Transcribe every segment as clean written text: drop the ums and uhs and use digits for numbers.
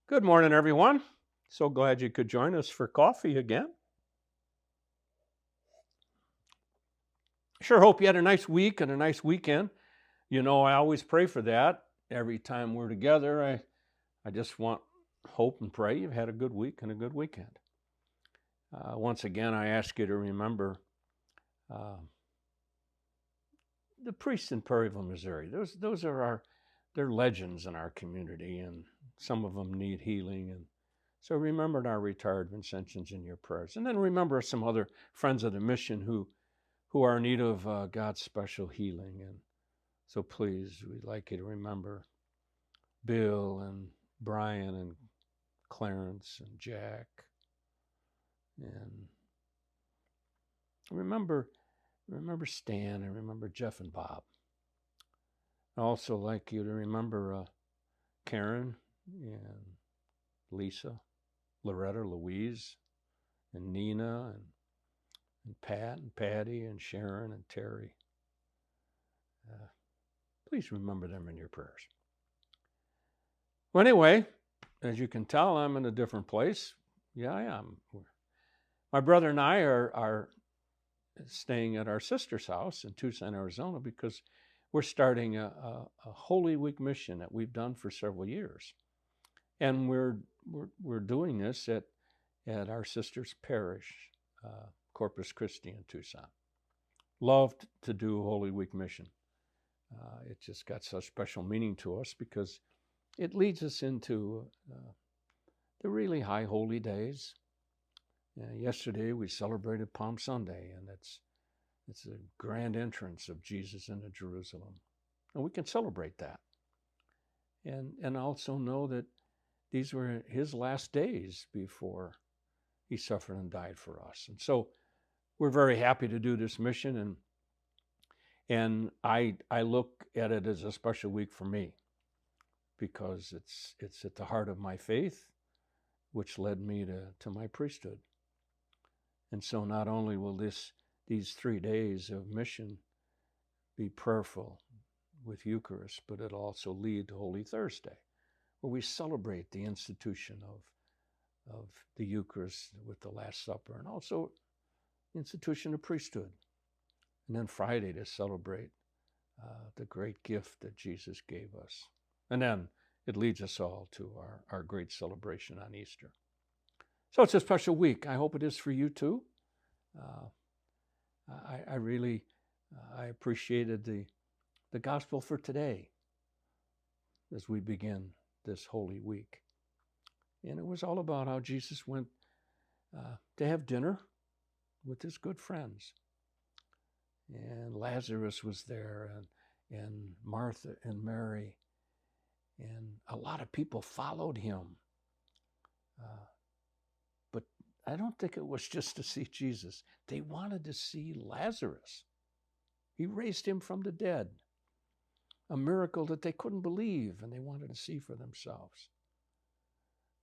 Good morning, everyone. So glad you could join us for coffee again. Sure hope you had a nice week and a nice weekend. I always pray for that every time we're together. I just want hope and pray you've had a good week and a good weekend. Once again, I ask you to remember uh, the priests in Perryville, Missouri. Those are they're legends in our community, and some of them need healing. And so remember our retired Vincentians in your prayers, and then remember some other friends of the mission who are in need of God's special healing. And so please, we'd like you to remember Bill and Brian and Clarence and Jack, and remember Stan, and remember Jeff and Bob. I'd also like you to remember Karen and Lisa, Loretta, Louise, and Nina, and Pat and Patty and Sharon and Terry. Please remember them in your prayers. Well, anyway, as you can tell, I'm in a different place. Yeah, I am. My brother and I are staying at our sister's house in Tucson, Arizona, because we're starting a Holy Week mission that we've done for several years, and we're doing this at our sister's parish, Corpus Christi in Tucson. Loved to do Holy Week mission. It just got such special meaning to us because it leads us into the really high holy days. Yesterday we celebrated Palm Sunday, and it's a grand entrance of Jesus into Jerusalem, and we can celebrate that, and also know that these were his last days before he suffered and died for us. And so we're very happy to do this mission, and I look at it as a special week for me because it's at the heart of my faith, which led me to my priesthood. And so not only will these 3 days of mission be prayerful with Eucharist, but it'll also lead to Holy Thursday, where we celebrate the institution of the Eucharist with the Last Supper, and also the institution of priesthood. And then Friday to celebrate the great gift that Jesus gave us. And then it leads us all to our great celebration on Easter. So it's a special week. I hope it is for you too. I really I appreciated the gospel for today as we begin this Holy Week. And it was all about how Jesus went to have dinner with his good friends. And Lazarus was there, and Martha and Mary, and a lot of people followed him. But I don't think it was just to see Jesus. They wanted to see Lazarus. He raised him from the dead, a miracle that they couldn't believe, and they wanted to see for themselves.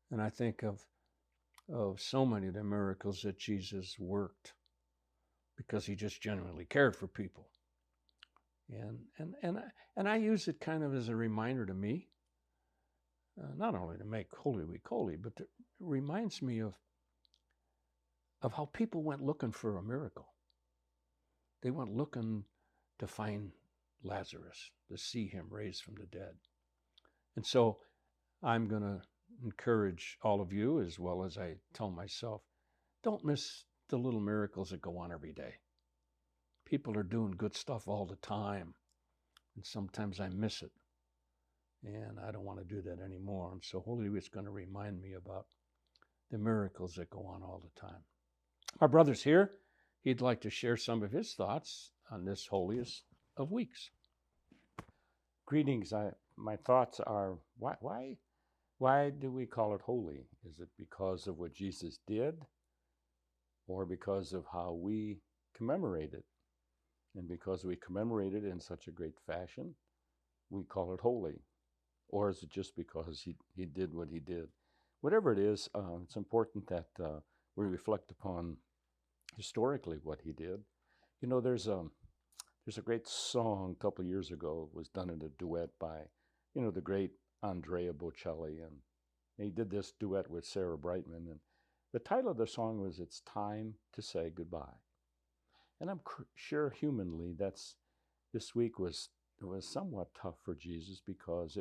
And I think of so many of the miracles that Jesus worked because he just genuinely cared for people. And I use it kind of as a reminder to me, not only to make Holy Week holy, but it reminds me of how people went looking for a miracle. They went looking to find Lazarus, to see him raised from the dead. And so I'm going to encourage all of you, as well as I tell myself, don't miss the little miracles that go on every day. People are doing good stuff all the time, and sometimes I miss it, and I don't want to do that anymore. And so Holy Week's going to remind me about the miracles that go on all the time. Our brother's here. He'd like to share some of his thoughts on this holiest of weeks. Greetings. My thoughts are why do we call it holy? Is it because of what Jesus did, or because of how we commemorate it? And because we commemorate it in such a great fashion, we call it holy. Or is it just because he did what he did? Whatever it is, it's important that we reflect upon historically what he did. You know, there's a great song a couple of years ago. It was done in a duet by, the great Andrea Bocelli He did this duet with Sarah Brightman, and the title of the song was "It's Time to Say Goodbye." And I'm sure humanly, this week was somewhat tough for Jesus because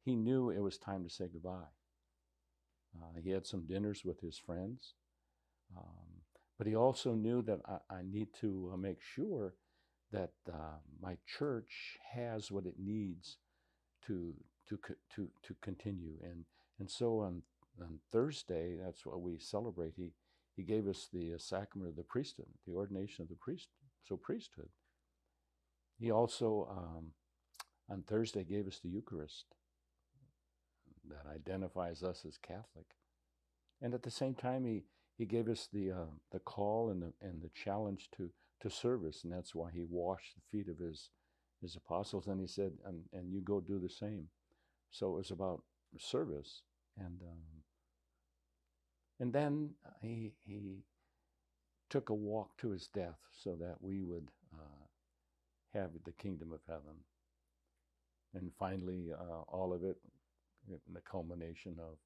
he knew it was time to say goodbye. He had some dinners with his friends, but he also knew that I need to make sure that my church has what it needs to continue. And so on Thursday, that's what we celebrate. He gave us the sacrament of the priesthood, the ordination of the priesthood. He also on Thursday gave us the Eucharist that identifies us as Catholic, and at the same time he gave us the call and the challenge to service, and that's why he washed the feet of his apostles, and he said, and you go do the same. So it was about service, and then he took a walk to his death so that we would have the kingdom of heaven. And finally, all of it, in the culmination of,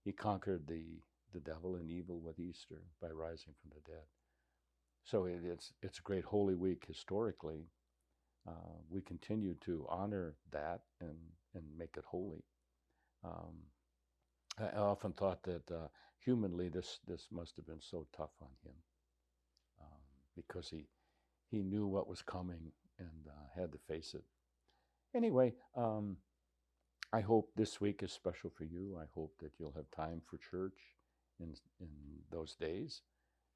he conquered the devil and evil with Easter by rising from the dead. So it's a great Holy Week historically. We continue to honor that and make it holy. I often thought that humanly this must have been so tough on him because he knew what was coming and had to face it. Anyway, I hope this week is special for you. I hope that you'll have time for church in those days,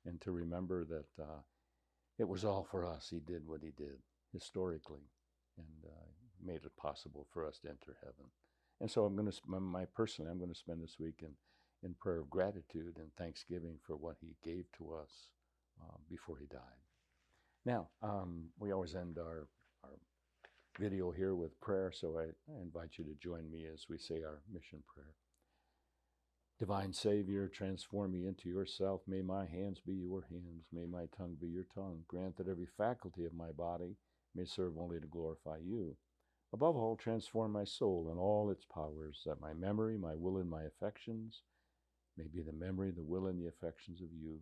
and to remember that it was all for us. He did what he did historically, and made it possible for us to enter heaven. And so I'm going to spend this week in prayer of gratitude and thanksgiving for what he gave to us before he died. Now, we always end our video here with prayer, so I invite you to join me as we say our mission prayer. Divine Savior, transform me into yourself. May my hands be your hands. May my tongue be your tongue. Grant that every faculty of my body may serve only to glorify you. Above all, transform my soul and all its powers, that my memory, my will, and my affections may be the memory, the will, and the affections of you.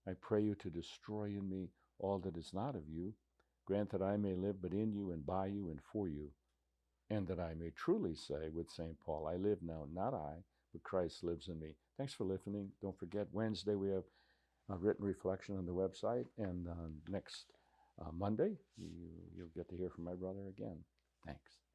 I pray you to destroy in me all that is not of you. Grant that I may live but in you and by you and for you, and that I may truly say with St. Paul, I live now, not I, but Christ lives in me. Thanks for listening. Don't forget, Wednesday we have a written reflection on the website, and next Monday you'll get to hear from my brother again. Thanks.